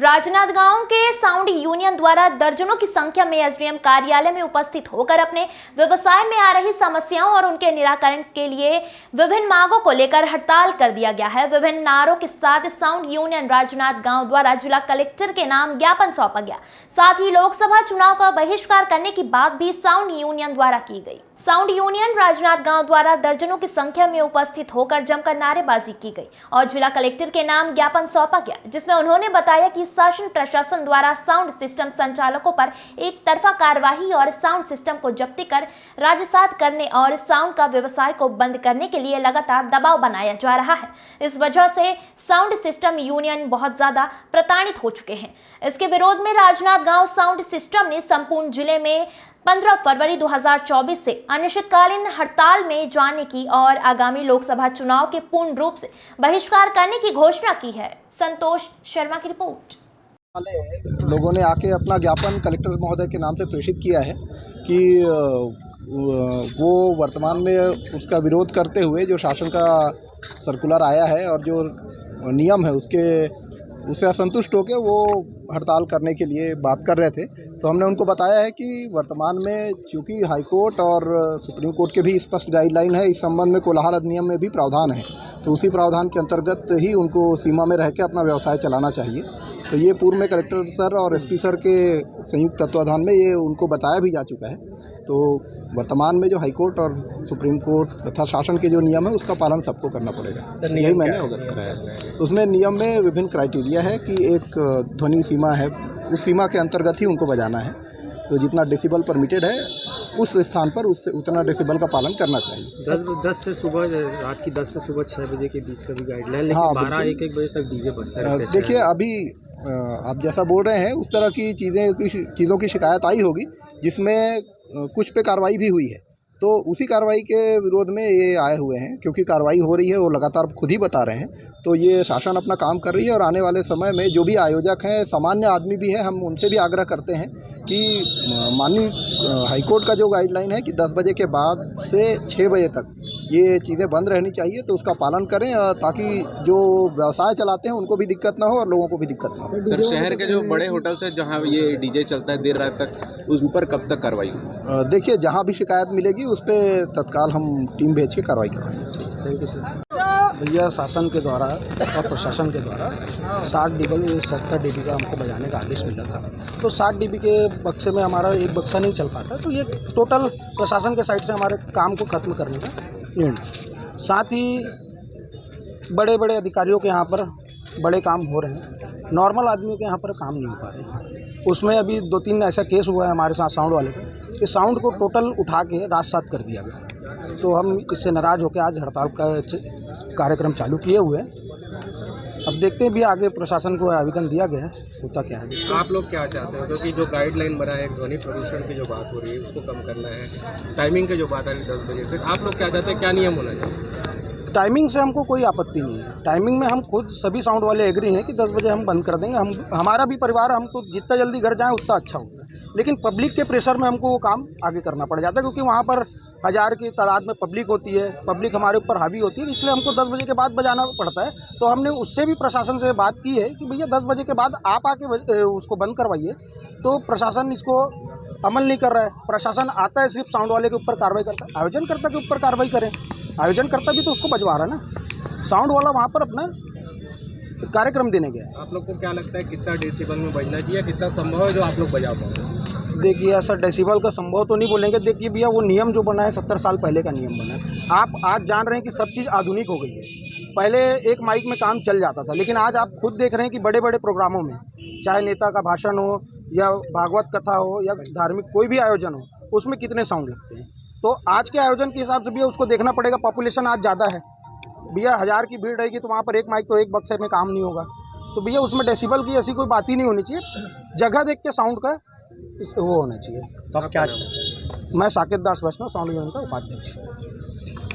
राजनांदगांव के sound union द्वारा दर्जनों की संख्या में एसडीएम कार्यालय में उपस्थित होकर अपने व्यवसाय में आ रही समस्याओं और उनके निराकरण के लिए विभिन्न मांगों को लेकर हड़ताल कर दिया गया है। विभिन्न नारों के साथ साउंड यूनियन राजनांदगांव द्वारा जिला कलेक्टर के नाम ज्ञापन सौंपा गया। साथ ही लोकसभा चुनाव का बहिष्कार करने की बात भी साउंड यूनियन द्वारा की गई। साउंड यूनियन राजनांदगांव द्वारा दर्जनों की संख्या में उपस्थित होकर जमकर नारेबाजी की गई और जिला कलेक्टर के नाम ज्ञापन सौंपा गया, जिसमें उन्होंने बताया कि शासन प्रशासन द्वारा साउंड सिस्टम संचालकों पर एक तरफा कार्यवाही और साउंड सिस्टम को जब्ती कर राजसात करने और साउंड का व्यवसाय को बंद करने के लिए लगातार दबाव बनाया जा रहा है। इस वजह से साउंड सिस्टम यूनियन बहुत ज्यादा प्रताड़ित हो चुके हैं। इसके विरोध में राजनांदगांव साउंड सिस्टम ने संपूर्ण जिले में 15 फरवरी 2024 से अनिश्चितकालीन हड़ताल में जाने की और आगामी लोकसभा चुनाव के पूर्ण रूप से बहिष्कार करने की घोषणा की है। संतोष शर्मा की रिपोर्ट। लोगों ने आके अपना ज्ञापन कलेक्टर महोदय के नाम से प्रेषित किया है कि वो वर्तमान में उसका विरोध करते हुए जो शासन का सर्कुलर आया है और जो नियम है उससे असंतुष्ट होकर वो हड़ताल करने के लिए बात कर रहे थे। तो हमने उनको बताया है कि वर्तमान में चूँकि हाईकोर्ट और सुप्रीम कोर्ट के भी स्पष्ट गाइडलाइन है, इस संबंध में कोलाहल अधिनियम में भी प्रावधान है, तो उसी प्रावधान के अंतर्गत ही उनको सीमा में रह के अपना व्यवसाय चलाना चाहिए। तो ये पूर्व में कलेक्टर सर और एसपी सर के संयुक्त तत्वाधान में ये उनको बताया भी जा चुका है। तो वर्तमान में जो हाईकोर्ट और सुप्रीम कोर्ट तथा शासन के जो नियम है उसका पालन सबको करना पड़ेगा। यही मैंने अवगत कराया। उसमें नियम में विभिन्न क्राइटेरिया है कि एक ध्वनि सीमा है, उस सीमा के अंतर्गत ही उनको बजाना है। तो जितना डेसिबल परमिटेड है उस स्थान पर उससे उतना डेसिबल का पालन करना चाहिए। 10 से सुबह रात की 10 से सुबह 6 बजे के बीच का भी गाइडलाइन, लेकिन 12-1 बजे तक डीजे बजता रहता है। देखिए, अभी आप जैसा बोल रहे हैं उस तरह की चीज़ों की शिकायत आई होगी जिसमें कुछ पे कार्रवाई भी हुई है, तो उसी कार्रवाई के विरोध में ये आए हुए हैं। क्योंकि कार्रवाई हो रही है वो लगातार खुद ही बता रहे हैं, तो ये शासन अपना काम कर रही है। और आने वाले समय में जो भी आयोजक हैं, सामान्य आदमी भी है, हम उनसे भी आग्रह करते हैं कि माननीय हाईकोर्ट का जो गाइडलाइन है कि 10 बजे के बाद से 6 बजे तक ये चीज़ें बंद रहनी चाहिए, तो उसका पालन करें ताकि जो व्यवसाय चलाते हैं उनको भी दिक्कत ना हो और लोगों को भी दिक्कत ना हो। सर, शहर के जो बड़े होटल्स हैं जहाँ ये डीजे चलता है देर रात तक, उन पर कब तक कार्रवाई होगी? देखिए, जहाँ भी शिकायत मिलेगी उस पर तत्काल हम टीम भेज के कार्रवाई कराएंगे। Thank you sir. भैया, शासन के द्वारा और प्रशासन के द्वारा 60 dB 70 dB का हमको बजाने का आदेश मिला था। तो 60 dB के बक्से में हमारा एक बक्सा नहीं चल पाता, तो ये टोटल प्रशासन के साइड से हमारे काम को ख़त्म करने का निर्णय। साथ ही बड़े बड़े अधिकारियों के यहाँ पर बड़े काम हो रहे हैं, नॉर्मल आदमियों के यहाँ पर काम नहीं हो पा रहे। उसमें अभी 2-3 ऐसा केस हुआ है हमारे साथ साउंड वाले का, कि साउंड को टोटल उठा के रात-सात कर दिया गया। तो हम इससे नाराज़ होकर आज हड़ताल का कार्यक्रम चालू किए हुए हैं। अब देखते हैं भी आगे प्रशासन को आवेदन दिया गया है, होता क्या है। आप लोग क्या चाहते हो? क्योंकि जो गाइडलाइन बना है, ध्वनि प्रदूषण की जो बात हो रही है उसको कम करना है, टाइमिंग की जो बात आ रही है 10 बजे से, आप लोग क्या चाहते हैं, क्या नियम होना चाहिए? टाइमिंग से हमको कोई आपत्ति नहीं है। टाइमिंग में हम खुद सभी साउंड वाले एग्री हैं कि 10 बजे हम बंद कर देंगे। हमारा भी परिवार, हम तो जितना जल्दी घर जाएँ उतना अच्छा होता है, लेकिन पब्लिक के प्रेशर में हमको वो काम आगे करना पड़ जाता है, क्योंकि वहाँ पर 1000 की तादाद में पब्लिक होती है, पब्लिक हमारे ऊपर हावी होती है, इसलिए हमको 10 बजे के बाद बजाना पड़ता है। तो हमने उससे भी प्रशासन से बात की है कि भैया 10 बजे के बाद आप आके उसको बंद करवाइए। तो प्रशासन इसको अमल नहीं कर रहा है। प्रशासन आता है सिर्फ साउंड वाले के ऊपर कार्रवाई करता है, आयोजनकर्ता के ऊपर कार्रवाई करें। आयोजनकर्ता भी तो उसको बजवा रहा है ना, साउंड वाला वहाँ पर अपना कार्यक्रम देने गया है। आप लोग को क्या लगता है कितना डेसिबल में बजना चाहिए, कितना संभव है जो आप लोग बजा पाओ? देखिए, ऐसा डेसिबल का संभव तो नहीं बोलेंगे। देखिए भैया, वो नियम जो बना है 70 साल पहले का नियम बना है। आप आज जान रहे हैं कि सब चीज़ आधुनिक हो गई है। पहले एक माइक में काम चल जाता था, लेकिन आज आप खुद देख रहे हैं कि बड़े बड़े प्रोग्रामों में, चाहे नेता का भाषण हो या भागवत कथा हो या धार्मिक कोई भी आयोजन हो, उसमें कितने साउंड लगते हैं। तो आज के आयोजन के हिसाब से भैया उसको देखना पड़ेगा। पॉपुलेशन आज ज़्यादा है भैया, 1000 की भीड़ रहेगी तो वहाँ पर एक माइक तो एक बक्से में काम नहीं होगा। तो भैया उसमें डेसिबल की ऐसी कोई बात ही नहीं होनी चाहिए। जगह देख के साउंड का वो होना चाहिए। तो आप क्या? मैं साकेत दास वैष्णव, साउंड यूनियन का उपाध्यक्ष।